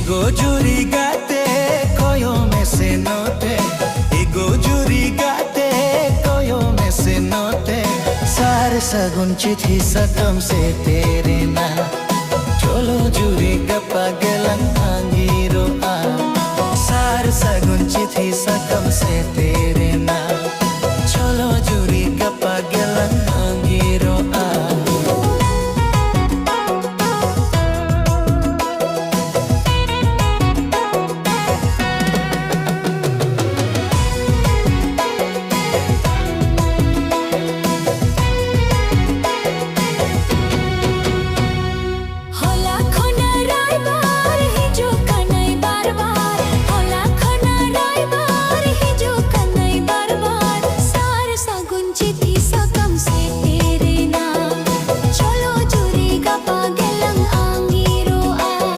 गोजुरी गाते कोयो में से नोटे गोजुरी गाते कोयो में से नोटे सारे सगुन चिट्ठी सतम से तेरे ना